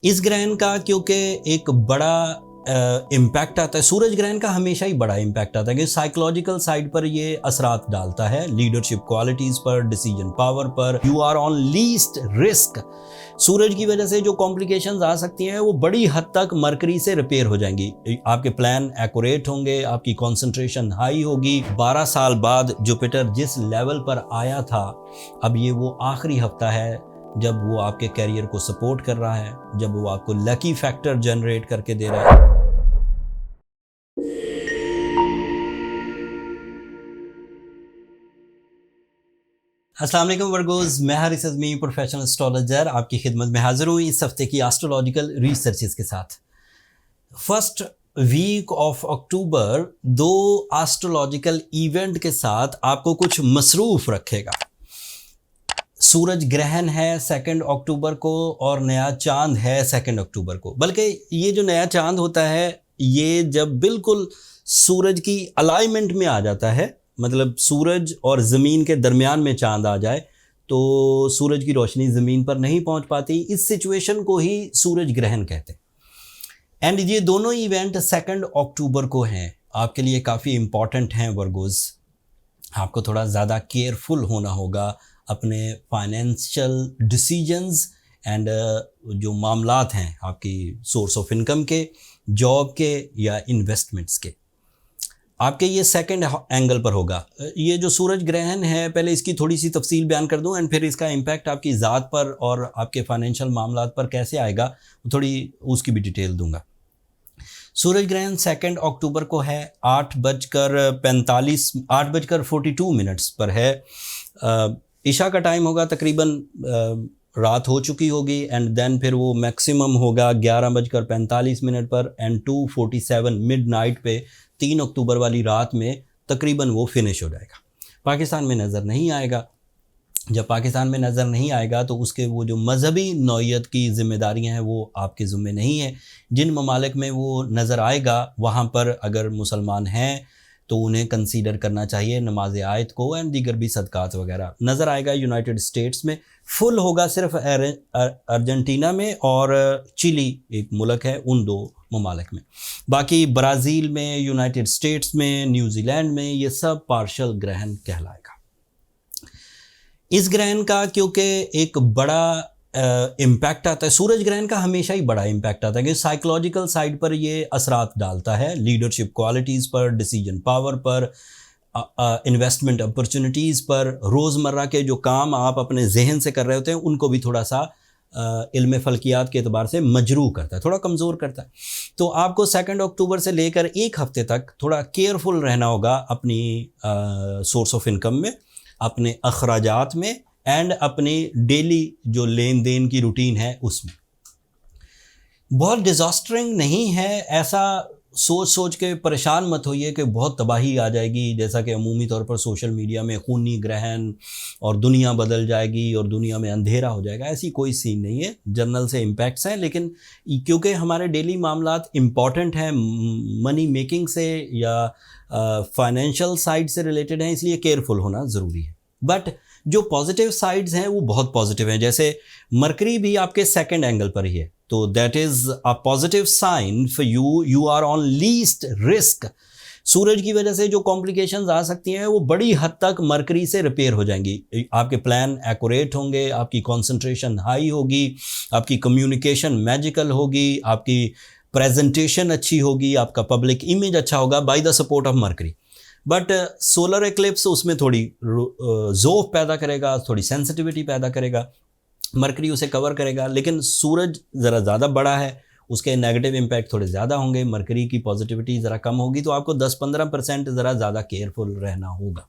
इस ग्रहण का क्योंकि एक बड़ा इम्पैक्ट आता है, सूरज ग्रहण का हमेशा ही बड़ा इम्पैक्ट आता है कि साइकोलॉजिकल साइड पर ये असरात डालता है, लीडरशिप क्वालिटीज पर, डिसीजन पावर पर। You are on least risk. सूरज की वजह से जो कॉम्प्लिकेशंस आ सकती हैं वो बड़ी हद तक मरकरी से रिपेयर हो जाएंगी। आपके प्लान एक्यूरेट होंगे, आपकी कंसंट्रेशन हाई होगी। 12 साल बाद जुपिटर जिस लेवल पर आया था, अब ये वो आखिरी हफ्ता है जब वो आपके कैरियर को सपोर्ट कर रहा है, जब वो आपको लकी फैक्टर जनरेट करके दे रहा है। अस्सलाम वालेकुम वर्गोज, मैं हारिस अज़मी प्रोफेशनल एस्ट्रोलॉजर आपकी खिदमत में हाजिर हूँ इस हफ्ते की एस्ट्रोलॉजिकल रिसर्चेस के साथ। फर्स्ट वीक ऑफ अक्टूबर दो एस्ट्रोलॉजिकल इवेंट के साथ आपको कुछ मसरूफ रखेगा। सूरज ग्रहण है 2 अक्टूबर को और नया चांद है 2 अक्टूबर को। बल्कि ये जो नया चांद होता है ये जब बिल्कुल सूरज की अलाइनमेंट में आ जाता है, मतलब सूरज और ज़मीन के दरमियान में चांद आ जाए तो सूरज की रोशनी ज़मीन पर नहीं पहुंच पाती। इस सिचुएशन को ही सूरज ग्रहण कहते हैं। एंड ये दोनों इवेंट 2 अक्टूबर को हैं। आपके लिए काफ़ी इम्पॉर्टेंट हैं वर्गोज़। आपको थोड़ा ज़्यादा केयरफुल होना होगा अपने फाइनेंशियल डिसीजंस एंड जो मामलात हैं आपकी सोर्स ऑफ इनकम के, जॉब के या इन्वेस्टमेंट्स के। आपके ये सेकंड एंगल पर होगा। ये जो सूरज ग्रहण है, पहले इसकी थोड़ी सी तफसील बयान कर दूं एंड फिर इसका इम्पैक्ट आपकी ज़ात पर और आपके फाइनेंशियल मामलात पर कैसे आएगा थोड़ी उसकी भी डिटेल दूंगा। सूरज ग्रहण 2 अक्टूबर को है 8:42 पर है। ईशा का टाइम होगा, तकरीबन रात हो चुकी होगी एंड देन फिर वो मैक्सिमम होगा 11:45 पर एंड 2:47 मिडनाइट पे 3 अक्टूबर वाली रात में तकरीबन वो फिनिश हो जाएगा। पाकिस्तान में नज़र नहीं आएगा। जब पाकिस्तान में नज़र नहीं आएगा तो उसके वो जो मजहबी नौइयत की ज़िम्मेदारियां हैं वो आपके ज़िम्मे नहीं है। जिन ममालिक में वो नज़र आएगा वहाँ पर अगर मुसलमान हैं तो उन्हें कंसीडर करना चाहिए नमाज आयत को एंड दीगर भी सदकात वगैरह। नज़र आएगा यूनाइटेड स्टेट्स में, फुल होगा सिर्फ अर्जेंटीना में और चिली एक मुल्क है, उन दो ममालिक में। बाकी ब्राज़ील में, यूनाइटेड स्टेट्स में, न्यूजीलैंड में ये सब पार्शल ग्रहण कहलाएगा। इस ग्रहण का क्योंकि एक बड़ा इम्पैक्ट आता है, सूरज ग्रहण का हमेशा ही बड़ा इम्पैक्ट आता है कि साइकोलॉजिकल साइड पर ये असरात डालता है, लीडरशिप क्वालिटीज़ पर, डिसीजन पावर पर, इन्वेस्टमेंट अपॉर्चुनिटीज़ पर। रोज़मर्रा के जो काम आप अपने जहन से कर रहे होते हैं उनको भी थोड़ा सा इल्म फल्कियात के अतबार से मजरूह करता है, थोड़ा कमज़ोर करता है। तो आपको 2 अक्टूबर से लेकर एक हफ्ते तक थोड़ा केयरफुल रहना होगा अपनी सोर्स ऑफ इनकम में, अपने अखराजात में एंड अपनी डेली जो लेन देन की रूटीन है उसमें। बहुत डिज़ास्टरिंग नहीं है, ऐसा सोच के परेशान मत होइए कि बहुत तबाही आ जाएगी, जैसा कि अमूमी तौर पर सोशल मीडिया में खूनी ग्रहण और दुनिया बदल जाएगी और दुनिया में अंधेरा हो जाएगा। ऐसी कोई सीन नहीं है। जनरल से इम्पैक्ट्स हैं, लेकिन क्योंकि हमारे डेली मामलात इम्पॉर्टेंट हैं, मनी मेकिंग से या फाइनेंशियल साइड से रिलेटेड हैं, इसलिए केयरफुल होना ज़रूरी है। बट जो पॉजिटिव साइड्स हैं वो बहुत पॉजिटिव हैं। जैसे मरकरी भी आपके सेकंड एंगल पर ही है, तो that is a positive sign for you. You are on least risk. सूरज की वजह से जो कॉम्प्लिकेशंस आ सकती हैं वो बड़ी हद तक मरकरी से रिपेयर हो जाएंगी। आपके प्लान एक्यूरेट होंगे, आपकी कंसंट्रेशन हाई होगी, आपकी कम्युनिकेशन मैजिकल होगी, आपकी प्रेजेंटेशन अच्छी होगी, आपका पब्लिक इमेज अच्छा होगा by the support of mercury. But solar eclipse उसमें थोड़ी ज़ोफ पैदा करेगा, थोड़ी सेंसिटिविटी पैदा करेगा, मरकरी उसे कवर करेगा। लेकिन सूरज ज़रा ज़्यादा बड़ा है, उसके नेगेटिव इम्पैक्ट थोड़े ज़्यादा होंगे, मरकरी की पॉजिटिविटी ज़रा कम होगी, तो आपको 10-15% ज़रा ज़्यादा केयरफुल रहना होगा।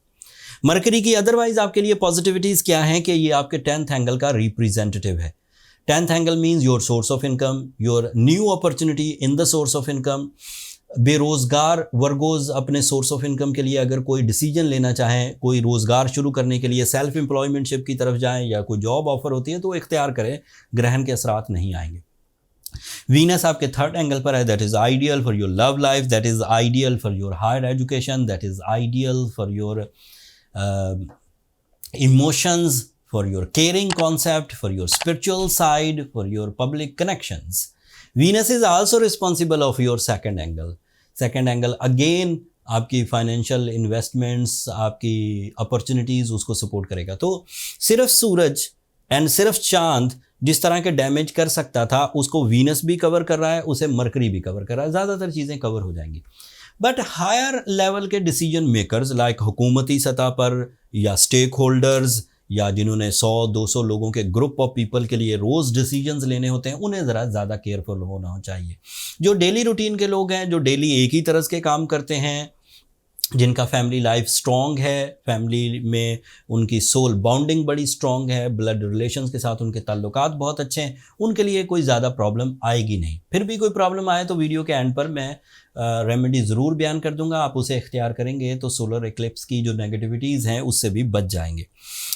मरकरी की अदरवाइज़ आपके लिए पॉजिटिविटीज़ क्या हैं कि ये आपके 10th एंगल का रिप्रेजेंटेटिव है। 10th angle means your source of income, your new opportunity in the source of income. बेरोज़गार वर्गोज़ अपने सोर्स ऑफ इनकम के लिए अगर कोई डिसीजन लेना चाहें, कोई रोज़गार शुरू करने के लिए सेल्फ एम्प्लॉयमेंटशिप की तरफ जाएं या कोई जॉब ऑफर होती है तो इख्तियार करें, ग्रहण के असरात नहीं आएंगे। वीनस आपके 3rd एंगल पर है, that is ideal for your love life, that is ideal for your higher education, that is ideal for your emotions, for your caring concept, for your spiritual side, for your public connections. Venus is also responsible of your second angle. Second angle again आपकी financial investments, आपकी opportunities उसको support करेगा। तो सिर्फ सूरज and सिर्फ चांद जिस तरह के डैमेज कर सकता था उसको वीनस भी कवर कर रहा है, उसे मरकरी भी कवर कर रहा है, ज़्यादातर चीज़ें कवर हो जाएंगी। बट हायर लेवल के डिसीजन मेकर्स लाइक हुकूमती सतह पर या स्टेक होल्डर्स या जिन्होंने 100-200 लोगों के ग्रुप ऑफ पीपल के लिए रोज़ डिसीजंस लेने होते हैं, उन्हें ज़रा ज़्यादा केयरफुल होना चाहिए। जो डेली रूटीन के लोग हैं, जो डेली एक ही तरह के काम करते हैं, जिनका फैमिली लाइफ स्ट्रॉन्ग है, फैमिली में उनकी सोल बॉन्डिंग बड़ी स्ट्रॉन्ग है, ब्लड रिलेशंस के साथ उनके ताल्लुकात बहुत अच्छे हैं, उनके लिए कोई ज़्यादा प्रॉब्लम आएगी नहीं। फिर भी कोई प्रॉब्लम आए तो वीडियो के एंड पर मैं रेमेडी ज़रूर बयान कर दूंगा, आप उसे इख्तियार करेंगे तो सोलर एक्लिप्स की जो नेगेटिविटीज़ हैं उससे भी बच जाएंगे।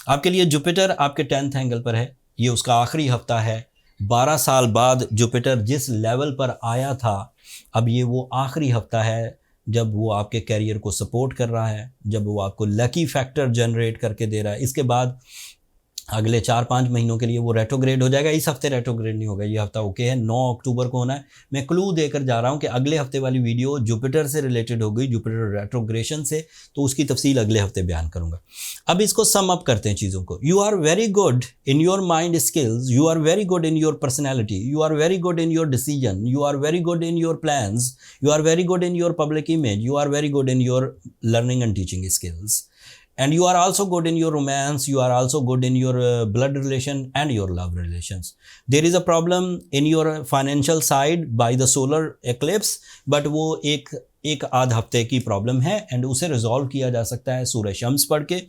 आपके लिए जुपिटर आपके 10th एंगल पर है, ये उसका आखिरी हफ्ता है। 12 साल बाद जुपिटर जिस लेवल पर आया था, अब ये वो आखिरी हफ्ता है जब वो आपके कैरियर को सपोर्ट कर रहा है, जब वो आपको लकी फैक्टर जनरेट करके दे रहा है। इसके बाद अगले 4-5 महीनों के लिए वो रेट्रोग्रेड हो जाएगा। इस हफ्ते रेट्रोग्रेड नहीं होगा, ये हफ्ता ओके है, 9 अक्टूबर को होना है। मैं क्लू देकर जा रहा हूँ कि अगले हफ्ते वाली वीडियो जुपिटर से रिलेटेड होगी, जुपिटर रेट्रोग्रेशन से, तो उसकी तफसील अगले हफ्ते बयान करूँगा। अब इसको सम अप करते हैं चीज़ों को। You are very good in your mind skills, you are very good in your personality, you are very good in your decision, you are very good in your plans, you are very good in your public image, you are very good in your learning and teaching skills, and you are also good in your romance, you are also good in your blood relation and your love relations. There is a problem in your financial side by the solar eclipse, but वो एक आध हफ्ते की problem है and उसे resolve किया जा सकता है सूरज शम्स पढ़ के,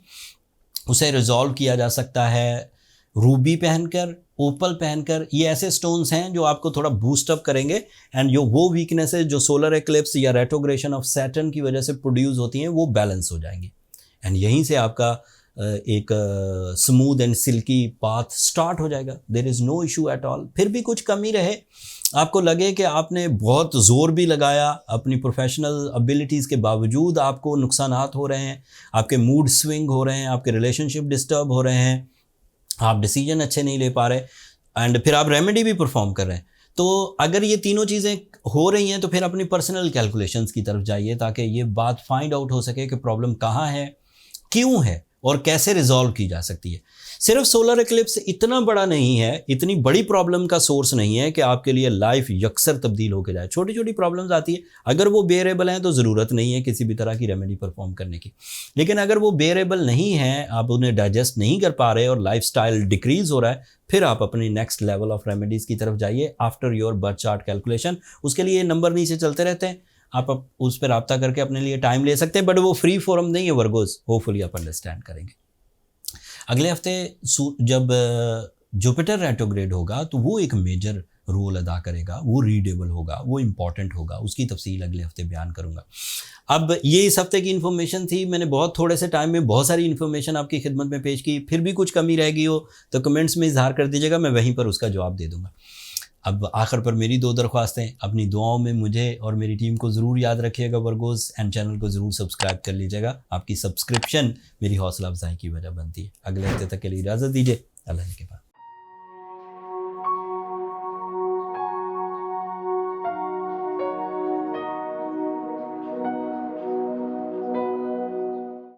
उसे रिजॉल्व किया जा सकता है रूबी पहनकर, ओपल पहनकर। ये ऐसे स्टोन्स हैं जो आपको थोड़ा बूस्ट अप करेंगे एंड जो वो वीकनेसेस जो सोलर एक्लिप्स या रेट्रोग्रेशन ऑफ सैटर्न की वजह से प्रोड्यूस होती हैं वो बैलेंस हो जाएंगी एंड यहीं से आपका एक smooth and silky path start हो जाएगा। There is no issue at all. फिर भी कुछ कमी रहे, आपको लगे कि आपने बहुत ज़ोर भी लगाया, अपनी प्रोफेशनल एबिलिटीज़ के बावजूद आपको नुकसानात हो रहे हैं, आपके मूड स्विंग हो रहे हैं, आपके रिलेशनशिप डिस्टर्ब हो रहे हैं, आप डिसीजन अच्छे नहीं ले पा रहे एंड फिर आप रेमेडी भी परफॉर्म कर रहे हैं, तो अगर ये तीनों चीज़ें हो रही हैं तो फिर अपनी पर्सनल कैलकुलेशंस की तरफ जाइए ताकि ये बात फाइंड आउट हो सके कि प्रॉब्लम कहाँ है, क्यों है और कैसे रिजॉल्व की जा सकती है। सिर्फ सोलर एक्लिप्स इतना बड़ा नहीं है, इतनी बड़ी प्रॉब्लम का सोर्स नहीं है कि आपके लिए लाइफ यकसर तब्दील होकर जाए। छोटी छोटी प्रॉब्लम्स आती है, अगर वो बेरेबल हैं तो ज़रूरत नहीं है किसी भी तरह की रेमेडी परफॉर्म करने की। लेकिन अगर वो बेरेबल नहीं है, आप उन्हें डाइजेस्ट नहीं कर पा रहे और लाइफस्टाइल डिक्रीज़ हो रहा है, फिर आप अपनी नेक्स्ट लेवल ऑफ रेमेडीज़ की तरफ जाइए after your birth chart calculation. उसके लिए नंबर नीचे चलते रहते हैं, आप उस पर रब्ता करके अपने लिए टाइम ले सकते हैं, बट वो फ्री फोरम नहीं है वर्गोस, होपफुली आप अंडरस्टैंड करेंगे। अगले हफ्ते जब जुपिटर रेट्रोग्रेड होगा तो वो एक मेजर रोल अदा करेगा, वो रीडेबल होगा, वो इम्पॉर्टेंट होगा, उसकी तफसील अगले हफ्ते बयान करूंगा। अब ये इस हफ्ते की इन्फॉर्मेशन थी, मैंने बहुत थोड़े से टाइम में बहुत सारी इन्फॉर्मेशन आपकी खिदमत में पेश की। फिर भी कुछ कमी रह गई हो तो कमेंट्स में इजहार कर दीजिएगा, मैं वहीं पर उसका जवाब दे दूंगा। अब आखिर पर मेरी 2 दरख्वास्तें, अपनी दुआओं में मुझे और मेरी टीम को ज़रूर याद रखिएगा वर्गोस, एंड चैनल को ज़रूर सब्सक्राइब कर लीजिएगा। आपकी सब्सक्रिप्शन मेरी हौसला अफजाई की वजह बनती है। अगले हफ्ते तक के लिए इजाज़त दीजिए, अल्लाह के बाद।